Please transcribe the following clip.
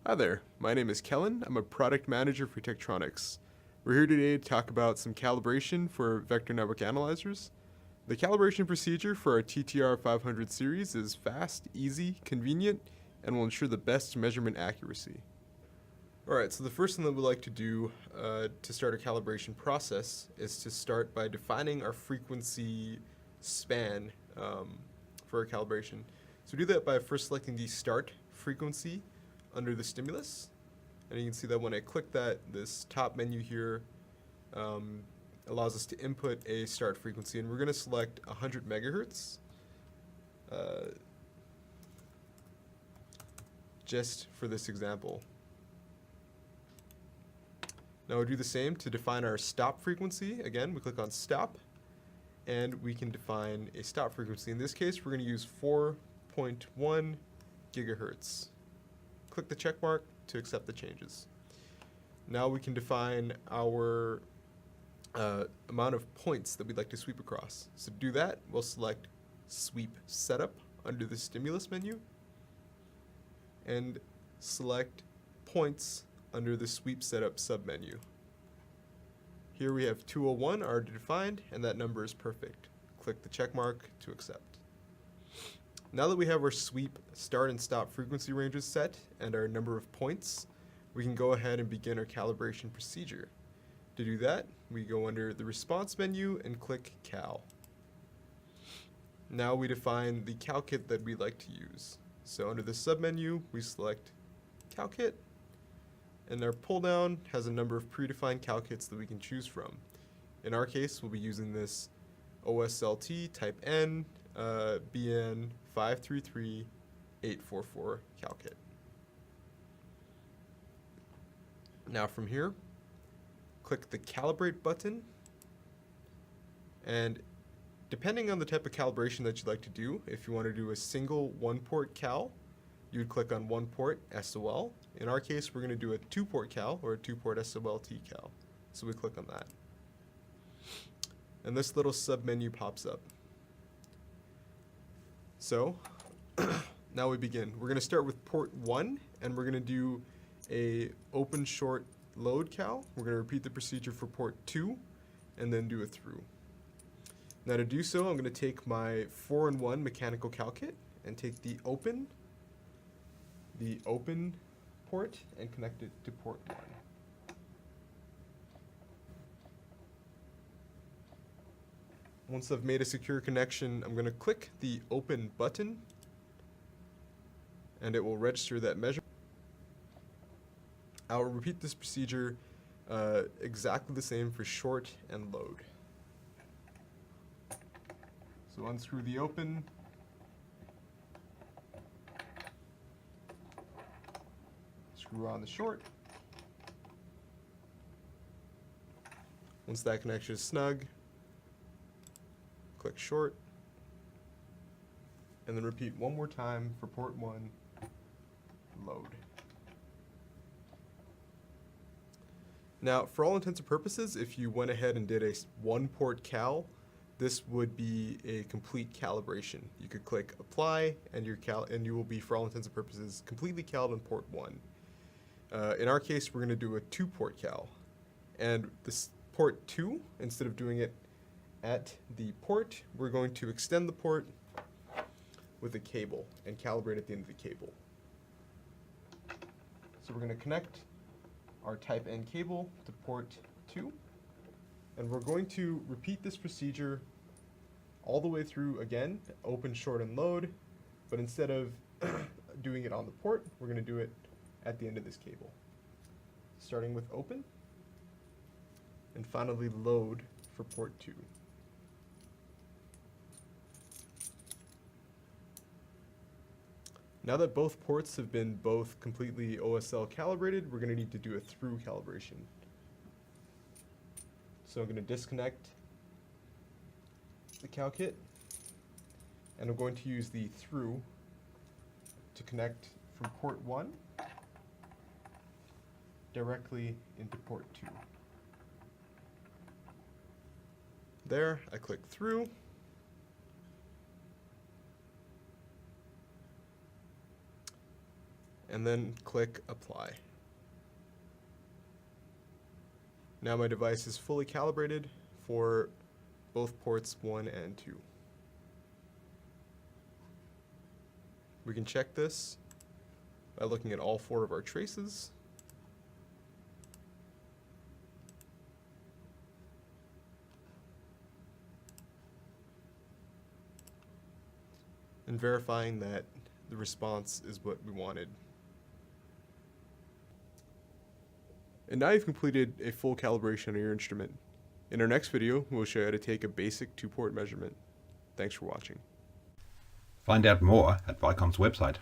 Hi there, my name is Kellen. I'm a product manager for Tektronix. We're here today to talk about some calibration for vector network analyzers. The calibration procedure for our TTR500 series is fast, easy, convenient, and will ensure the best measurement accuracy. Alright, so the first thing that we'd like to do to start our calibration process is to start by defining our frequency span for our calibration. So we do that by first selecting the start frequency under the stimulus, and you can see that when I click that, this top menu here allows us to input a start frequency, and we're going to select 100 megahertz just for this example. Now we'll do the same to define our stop frequency. Again, we click on stop, and we can define a stop frequency. In this case, we're going to use 4.1 gigahertz. Click the check mark to accept the changes. Now we can define our amount of points that we'd like to sweep across. So to do that, we'll select Sweep Setup under the Stimulus menu and select Points under the Sweep Setup submenu. Here we have 201 already defined, and that number is perfect. Click the check mark to accept. Now that we have our sweep start and stop frequency ranges set and our number of points, we can go ahead and begin our calibration procedure. To do that, we go under the response menu and click Cal. Now we define the cal kit that we'd like to use. So under the submenu, we select cal kit, and our pull down has a number of predefined cal kits that we can choose from. In our case, we'll be using this OSLT type N BN 533844 cal kit. Now from here, click the Calibrate button, and depending on the type of calibration that you'd like to do, if you want to do a single one-port cal, you would click on one port SOL. In our case, we're going to do a two-port cal or a two-port SOLT cal. So we click on that. And this little sub-menu pops up. So now we begin. We're going to start with port 1, and we're going to do a open short load cal. We're going to repeat the procedure for port 2 and then do a through. Now to do so, I'm going to take my 4-in-1 mechanical cal kit and take the open port and connect it to port 1. Once I've made a secure connection, I'm going to click the open button, and it will register that measure. I'll repeat this procedure exactly the same for short and load. So unscrew the open, screw on the short. Once that connection is snug, click short, and then repeat one more time for port 1, load. Now, for all intents and purposes, if you went ahead and did a one-port cal, this would be a complete calibration. You could click apply, and you will be, for all intents and purposes, completely caled on port 1. In our case, we're going to do a two-port cal, and this port 2, instead of doing it at the port, we're going to extend the port with a cable and calibrate at the end of the cable. So we're going to connect our type N cable to port 2, and we're going to repeat this procedure all the way through again, open, short, and load, but instead of doing it on the port, we're going to do it at the end of this cable. Starting with open, and finally load for port 2. Now that both ports have been both completely OSL calibrated, we're going to need to do a through calibration. So I'm going to disconnect the cal kit, and I'm going to use the through to connect from port 1 directly into port 2. There, I click through, and then click Apply. Now my device is fully calibrated for both ports 1 and 2. We can check this by looking at all 4 of our traces. And verifying that the response is what we wanted. And now you've completed a full calibration of your instrument. In our next video, we'll show you how to take a basic 2-port measurement. Thanks for watching. Find out more at Vicom's website.